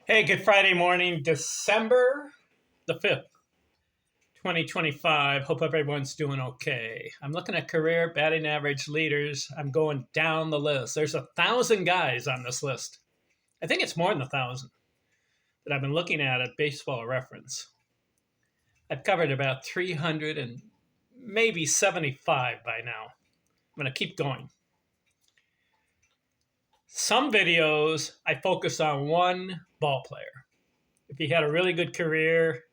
Hey, good Friday morning, December the 5th, 2025. Hope everyone's doing okay. I'm looking at career batting average leaders. I'm going down the list. There's 1,000 guys on this list. I think it's more than 1,000 that I've been looking at Baseball Reference. I've covered about 300 and maybe 75 by now. I'm going to keep going. Some videos, I focus on one ball player. If he had a really good career,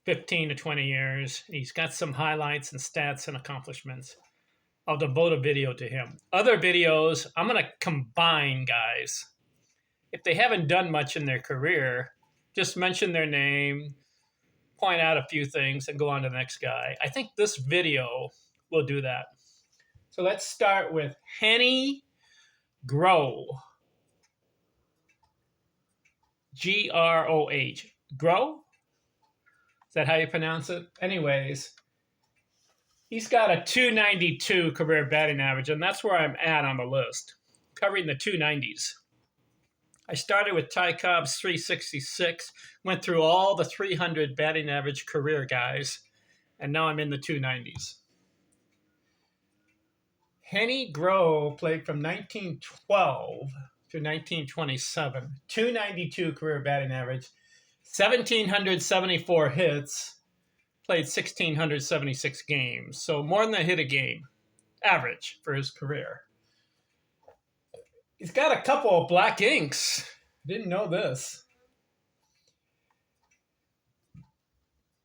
15 to 20 years. He's got some highlights and stats and accomplishments. I'll devote a video to him. Other videos, I'm going to combine guys. If they haven't done much in their career, just mention their name, point out a few things, and go on to the next guy. I think this video will do that. So let's start with Heinie Groh. G-R-O-H. Groh? Is that how you pronounce it? Anyways, he's got a 292 career batting average, and that's where I'm at on the list, covering the 290s. I started with Ty Cobb's 366, went through all the 300 batting average career guys, and now I'm in the 290s. Heinie Groh played from 1912 to 1927, 292 career batting average, 1,774 hits, played 1,676 games. So more than a hit a game, average for his career. He's got a couple of black inks. Didn't know this.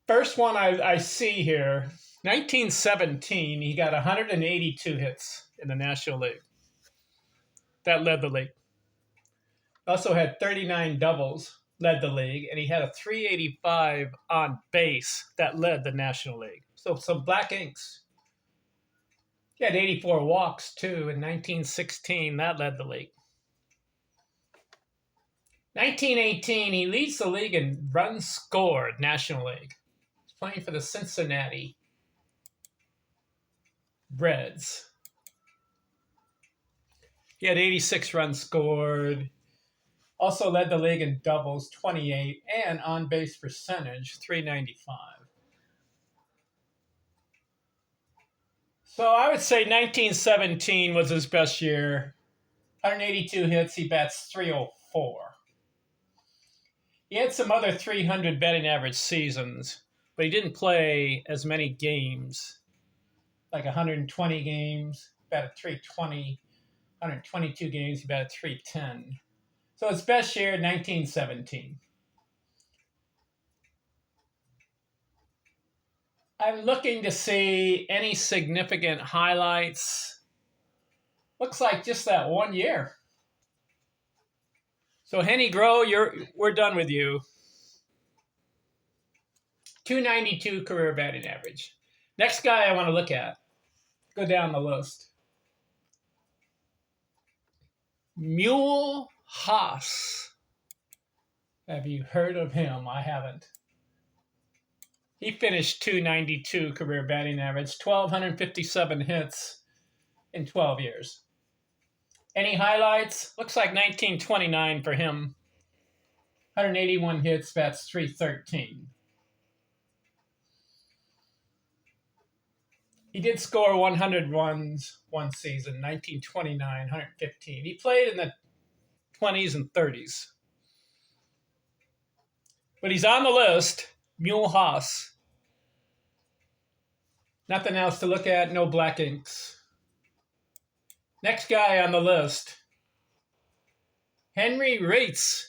First one I see here, 1917, he got 182 hits in the National League. That led the league. Also had 39 doubles. Led the league, and he had a 385 on base that led the National League. So some black inks. He had 84 walks, too, in 1916. That led the league. 1918, he leads the league in runs scored, National League. He's playing for the Cincinnati Reds. He had 86 runs scored. Also led the league in doubles, 28, and on-base percentage, 395. So I would say 1917 was his best year. 182 hits, he bats 304. He had some other 300 batting average seasons, but he didn't play as many games, like 120 games, batted 320, 122 games, he batted 310. So his best year, 1917. I'm looking to see any significant highlights. Looks like just that 1 year. So Heinie Groh, we're done with you. 292 career batting average. Next guy I want to look at. Go down the list. Mule Haas. Have you heard of him? I haven't. He finished 292 career batting average, 1,257 hits in 12 years. Any highlights? Looks like 1929 for him. 181 hits, bats 313. He did score 100 runs one season, 1929, 115. He played in the 20s and 30s. But he's on the list, Mule Haas. Nothing else to look at, no black inks. Next guy on the list, Reitz.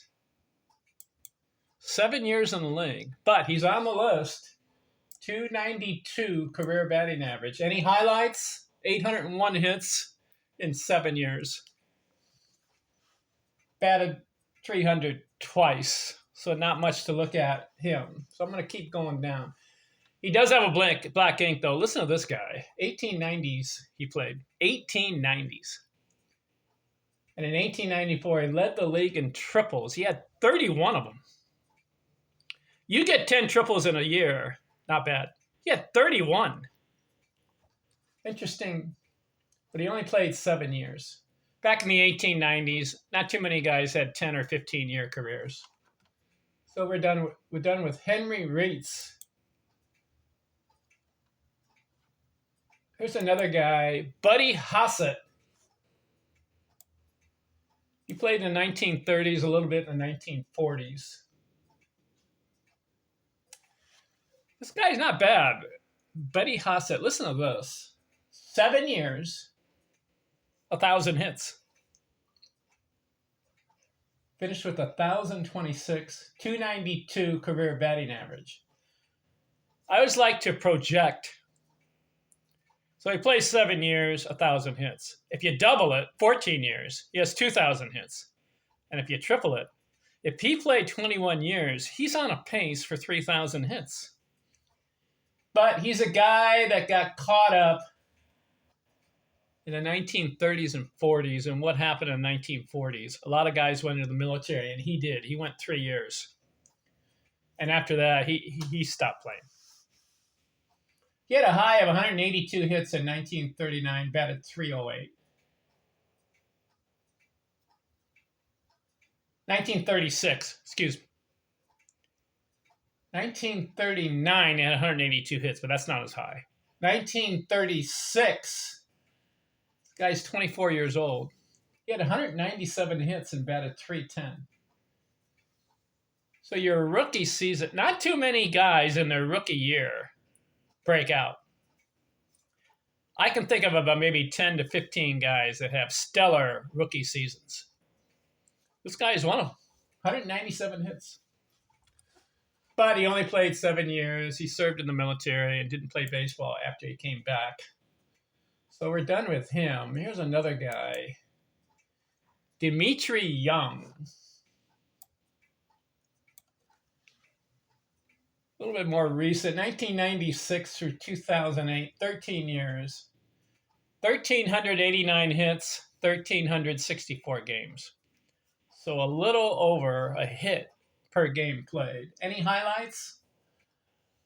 7 years in the league, but he's on the list. 292 career batting average. Any highlights? 801 hits in 7 years. Batted 300 twice, so not much to look at him. So I'm going to keep going down. He does have a black ink, though. Listen to this guy. 1890s he played. 1890s. And in 1894, he led the league in triples. He had 31 of them. You get 10 triples in a year, not bad. He had 31. Interesting, but he only played 7 years. Back in the 1890s, not too many guys had 10 or 15-year careers. So we're done with Henry Reitz. Here's another guy, Buddy Hassett. He played in the 1930s, a little bit in the 1940s. This guy's not bad. Buddy Hassett, listen to this. 7 years, 1,000 hits. Finished with 1,026, 292 career batting average. I always like to project. So he plays 7 years, 1,000 hits. If you double it, 14 years, he has 2,000 hits. And if you triple it, if he played 21 years, he's on a pace for 3,000 hits. But he's a guy that got caught up in the 1930s and 40s. And what happened in the 1940s? A lot of guys went into the military, and he did. He went 3 years. And after that, he stopped playing. He had a high of 182 hits in 1939, batted .308. 1936, excuse me. 1939 had 182 hits, but that's not as high. 1936, this guy's 24 years old. He had 197 hits and batted .310. So your rookie season, not too many guys in their rookie year break out. I can think of about maybe 10 to 15 guys that have stellar rookie seasons. This guy is one of them. 197 hits. But he only played 7 years. He served in the military and didn't play baseball after he came back. So we're done with him. Here's another guy. Dmitri Young. A little bit more recent, 1996 through 2008, 13 years, 1,389 hits, 1,364 games. So a little over a hit per game played. Any highlights?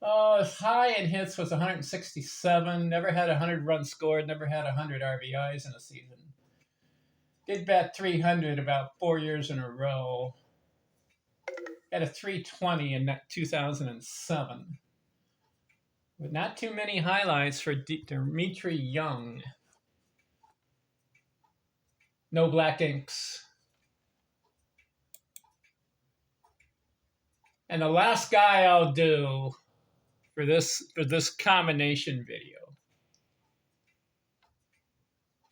Oh, his high in hits was 167, never had 100 runs scored, never had 100 RBIs in a season. Did bat .300 about 4 years in a row. Had a .320 in 2007. But not too many highlights for Dmitri Young. No black inks. And the last guy I'll do for this combination video.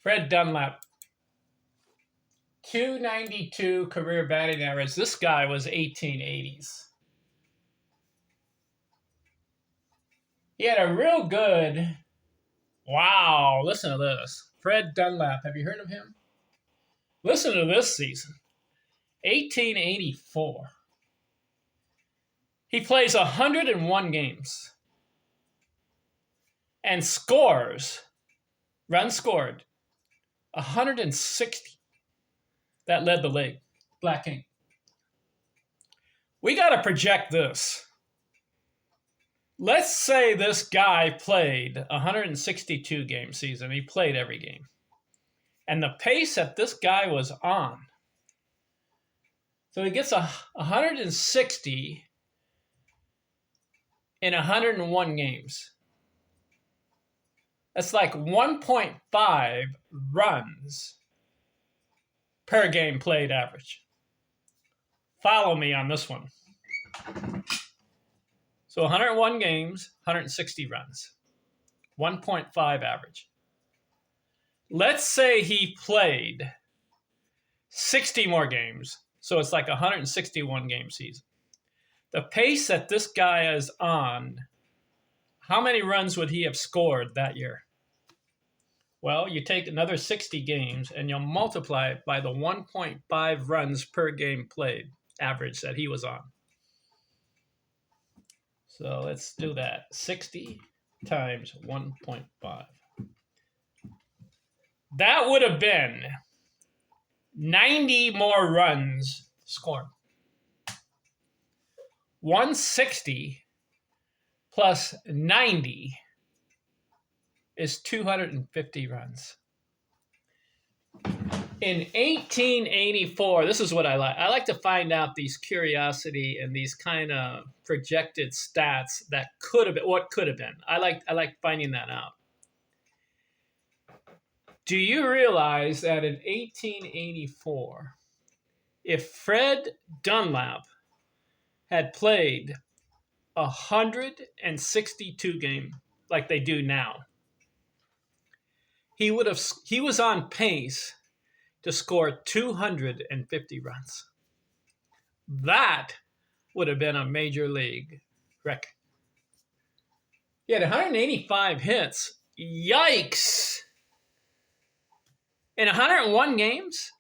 Fred Dunlap. 292 career batting average. This guy was 1880s. He had a real good, wow, listen to this. Fred Dunlap, have you heard of him? Listen to this season. 1884. He plays 101 games and scores, runs scored, 160. That led the league. Black ink. We got to project this. Let's say this guy played 162 game season. He played every game. And the pace that this guy was on. So he gets 160 in 101 games. That's like 1.5 runs per game played average. Follow me on this one. So 101 games, 160 runs, 1.5 average. Let's say he played 60 more games, so it's like a 161 game season. The pace that this guy is on, how many runs would he have scored that year? Well, you take another 60 games and you'll multiply it by the 1.5 runs per game played average that he was on. So let's do that. 60 times 1.5. That would have been 90 more runs scored. 160 plus 90 is 250 runs. In 1884, this is what I like. I like to find out these curiosity and these kind of projected stats that could have been, what could have been. I like finding that out. Do you realize that in 1884, if Fred Dunlap had played 162 games like they do now, he was on pace to score 250 runs. That would have been a major league record. He had 185 hits. Yikes! In 101 games?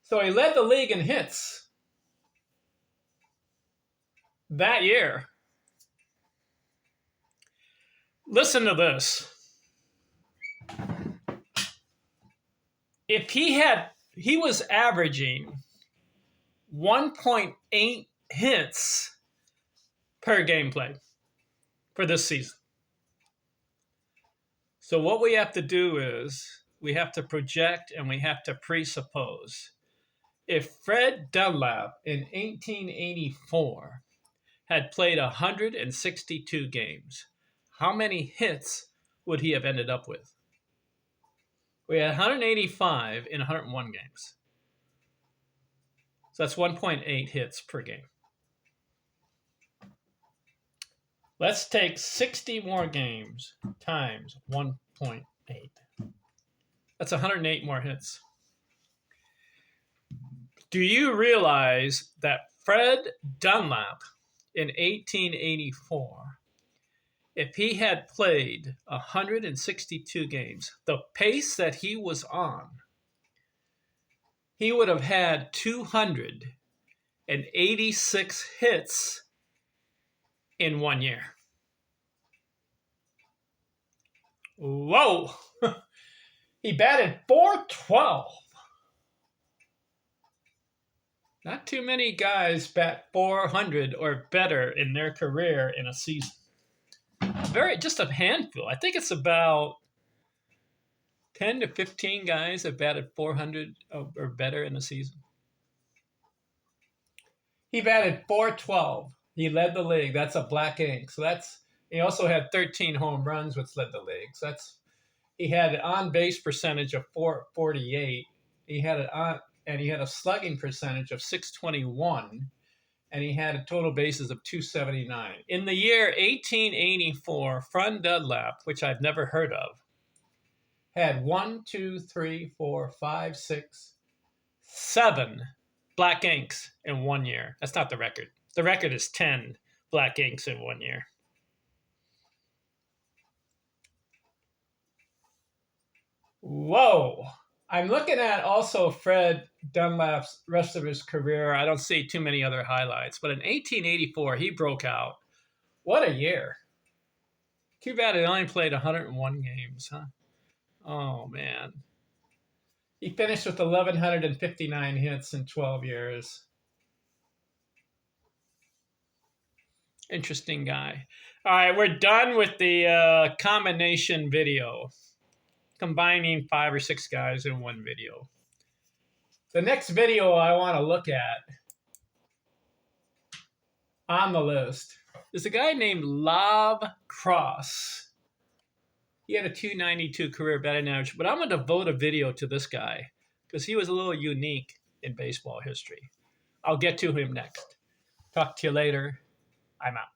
So he led the league in hits that year. Listen to this. If he was averaging 1.8 hits per game played for this season. So what we have to do is we have to project and we have to presuppose. If Fred Dunlap in 1884 had played 162 games, how many hits would he have ended up with? We had 185 in 101 games. So that's 1.8 hits per game. Let's take 60 more games times 1.8. That's 108 more hits. Do you realize that Fred Dunlap in 1884, if he had played 162 games, the pace that he was on, he would have had 286 hits in 1 year. Whoa! He batted .412. Not too many guys bat 400 or better in their career in a season. Just a handful. I think it's about 10 to 15 guys that batted 400 or better in a season. He batted .412. He led the league. That's a black ink. So he also had 13 home runs, which led the league. So he had an on-base percentage of .448. He had a slugging percentage of .621, and he had a total bases of .279. In the year 1884, Fred Dunlap, which I've never heard of, had 7 black inks in 1 year. That's not the record. The record is 10 black inks in 1 year. Whoa. I'm looking at also Fred Dunlap's rest of his career. I don't see too many other highlights, but in 1884, he broke out. What a year. Too bad he only played 101 games, huh? Oh, man. He finished with 1,159 hits in 12 years. Interesting guy. All right, we're done with the combination video, combining 5 or 6 guys in one video. The next video I want to look at on the list is a guy named Lob Cross. He had a .292 career batting average, but I'm going to devote a video to this guy because he was a little unique in baseball history. I'll get to him next. Talk to you later. I'm out.